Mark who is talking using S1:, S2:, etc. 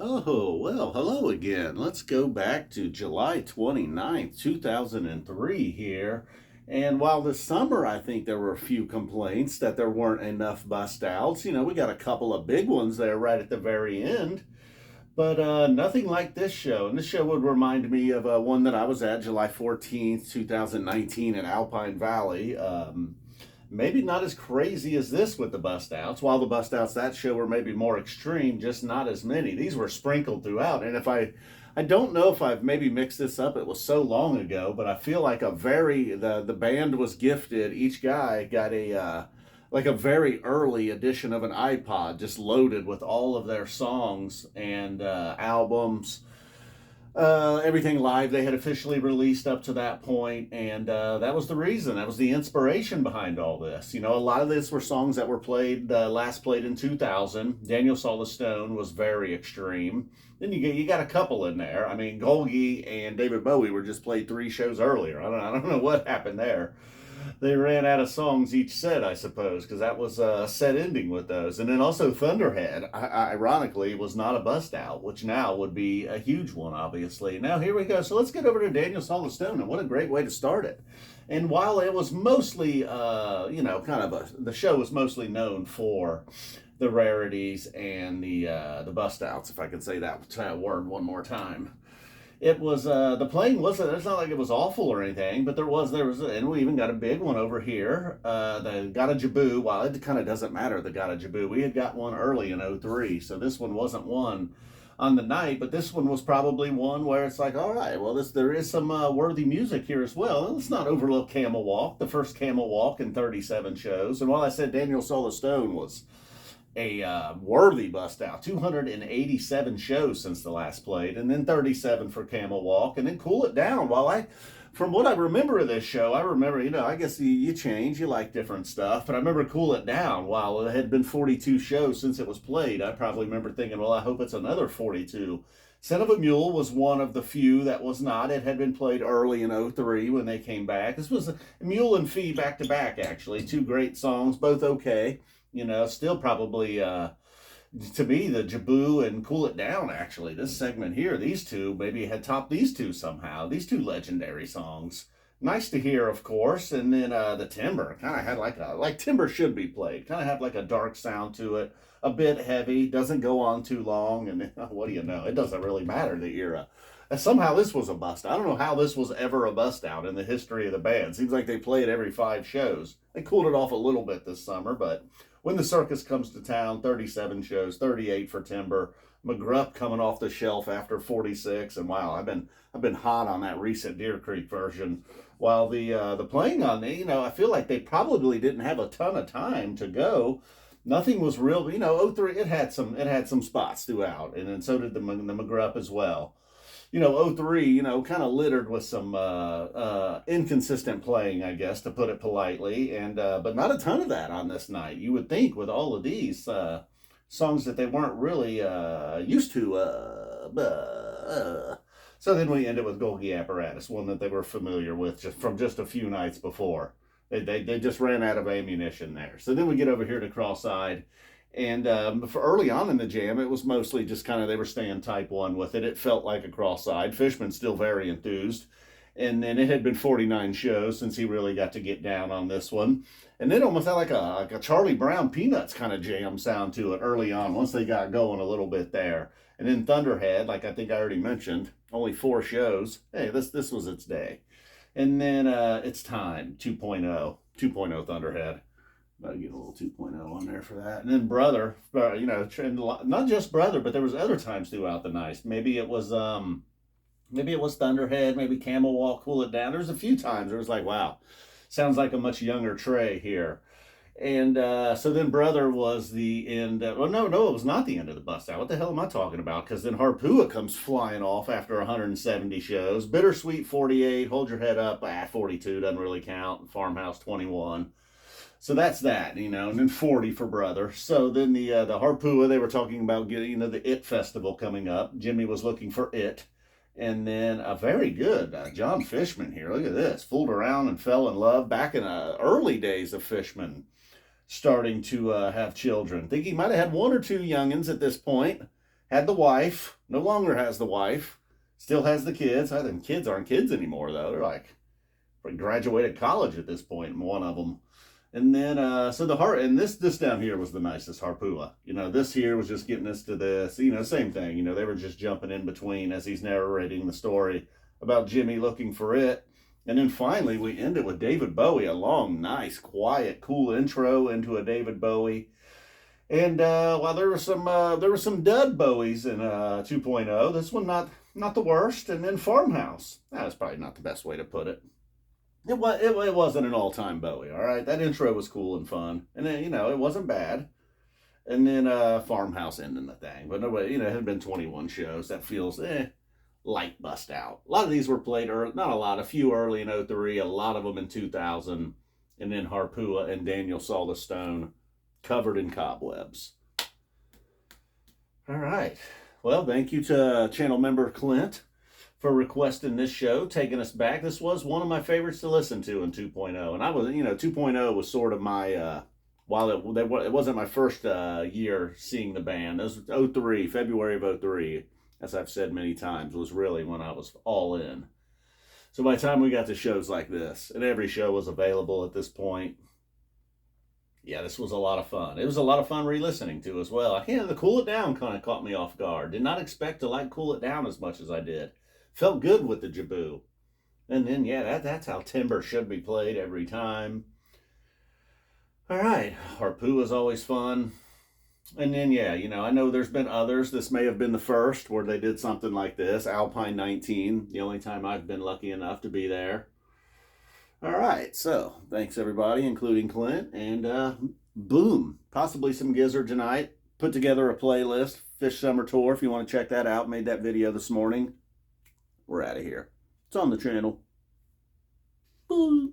S1: Oh, well, hello again. Let's go back to July 29th, 2003 here. And while this summer, I think there were a few complaints that there weren't enough bust outs. We got a couple of big ones there right at the very end, but nothing like this show. And this show would remind me of one that I was at July 14th, 2019 in Alpine Valley. Maybe not as crazy as this with the bust outs. While the bust outs that show were maybe more extreme, just not as many. These were sprinkled throughout. And I don't know if I've maybe mixed this up. It was so long ago, but I feel like the band was gifted. Each guy got like a very early edition of an iPod, just loaded with all of their songs and albums, everything live they had officially released up to that point, and that was the reason. That was the inspiration behind all this. A lot of this were songs that were last played in 2000. Daniel Saw the Stone was very extreme. Then you got a couple in there. I mean, Golgi and David Bowie were just played 3 shows earlier. I don't know what happened there. They ran out of songs each set, I suppose, because that was a set ending with those. And then also Thunderhead, ironically, was not a bust out, which now would be a huge one, obviously. Now here we go. So let's get over to Daniel Saw the Stone, and what a great way to start it. And while it was mostly, the show was mostly known for the rarities and the bust outs, if I could say that word one more time. It was the playing wasn't. It's not like it was awful or anything, but there was, and we even got a big one over here. The Gotta Jaboo. While it kind of doesn't matter, the Gotta Jaboo, we had got one early in '03, so this one wasn't one on the night, but this one was probably one where it's like, all right, well, there is some worthy music here as well. And let's not overlook Camel Walk, the first Camel Walk in 37 shows. And while I said Daniel Saw the Stone was a worthy bust out, 287 shows since the last played, and then 37 for Camel Walk, and then Cool It Down. From what I remember of this show, I remember, I guess you change, you like different stuff, but I remember Cool It Down. While it had been 42 shows since it was played, I probably remember thinking, well, I hope it's another 42. Son of a Mule was one of the few that was not. It had been played early in '03 when they came back. This was Mule and Fee back to back, actually. 2 great songs, both okay. Still probably, to me, the Jaboo and Cool It Down, actually, this segment here, these two maybe had topped these two somehow. These 2 legendary songs. Nice to hear, of course. And then the Timber kind of had like Timber should be played. Kind of had like a dark sound to it. A bit heavy. Doesn't go on too long. And what do you know? It doesn't really matter the era. Somehow this was a bust. I don't know how this was ever a bust out in the history of the band. Seems like they played every 5 shows. They cooled it off a little bit this summer, but When the Circus Comes to Town, 37 shows, 38 for Timber. McGrupp coming off the shelf after 46, and wow, I've been hot on that recent Deer Creek version. While the playing on I feel like they probably didn't have a ton of time to go. Nothing was real. '03 it had some spots throughout, and then so did the McGrupp as well. '03, kind of littered with some inconsistent playing, I guess, to put it politely, and but not a ton of that on this night. You would think with all of these songs that they weren't really used to. So then we ended with Golgi Apparatus, one that they were familiar with from just a few nights before. They just ran out of ammunition there. So then we get over here to Cross-Eyed. And for early on in the jam, it was mostly just kind of they were staying type 1 with it. It felt like a Cross-Eyed. Fishman's still very enthused. And then it had been 49 shows since he really got to get down on this one. And then almost had like a Charlie Brown Peanuts kind of jam sound to it early on once they got going a little bit there. And then Thunderhead, like I think I already mentioned, only 4 shows. Hey, this was its day. And then It's Time, 2.0 Thunderhead. I'll get a little 2.0 on there for that. And then Brother, not just Brother, but there was other times throughout the night. Maybe it was Thunderhead, maybe Camel Walk, Cool It Down. There's a few times where it was like, wow, sounds like a much younger Trey here. And so then Brother was the end. No, it was not the end of the bust out. What the hell am I talking about? Because then Harpua comes flying off after 170 shows. Bittersweet 48, Hold Your Head Up, 42, doesn't really count. Farmhouse 21. So that's that, and then 40 for Brother. So then the Harpua, they were talking about getting the It Festival coming up. Jimmy was looking for It. And then a very good John Fishman here. Look at this. Fooled around and fell in love back in early days of Fishman starting to have children. I think he might have had 1 or 2 youngins at this point. Had the wife, no longer has the wife, still has the kids. I think kids aren't kids anymore, though. They're like graduated college at this point, one of them. And then, so the heart, and this down here was the nicest, Harpua. You know, this here was just getting us to this, you know, same thing. You know, they were just jumping in between as he's narrating the story about Jimmy looking for it. And then finally, we end it with David Bowie, a long, nice, quiet, cool intro into a David Bowie. And while there were some dud Bowies in 2.0, this one not the worst. And then Farmhouse, that was probably not the best way to put it. It wasn't an all-time Bowie, all right? That intro was cool and fun. And then, you know, it wasn't bad. And then Farmhouse ending the thing. But nobody, you know, it had been 21 shows. That feels, light bust out. A lot of these were played early, not a lot, a few early in 03, a lot of them in 2000. And then Harpua and Daniel Saw the Stone covered in cobwebs. All right. Well, thank you to channel member Clint for requesting this show, taking us back. This was one of my favorites to listen to in 2.0. And I was, you know, 2.0 was sort of my, while it wasn't my first year seeing the band. This was 03, February of 03, as I've said many times, was really when I was all in. So by the time we got to shows like this, and every show was available at this point, yeah, this was a lot of fun. It was a lot of fun re-listening to as well. I can't, the Cool It Down kind of caught me off guard. Did not expect to like Cool It Down as much as I did. Felt good with the Jaboo. And then, yeah, that's how Timber should be played every time. All right, Harpua is always fun. And then, yeah, you know, I know there's been others. This may have been the first where they did something like this. Alpine 19, the only time I've been lucky enough to be there. All right, so thanks everybody, including Clint. And boom, possibly some Gizzard tonight. Put together a playlist, Phish Summer Tour, if you want to check that out. Made that video this morning. We're out of here. It's on the channel. Boom.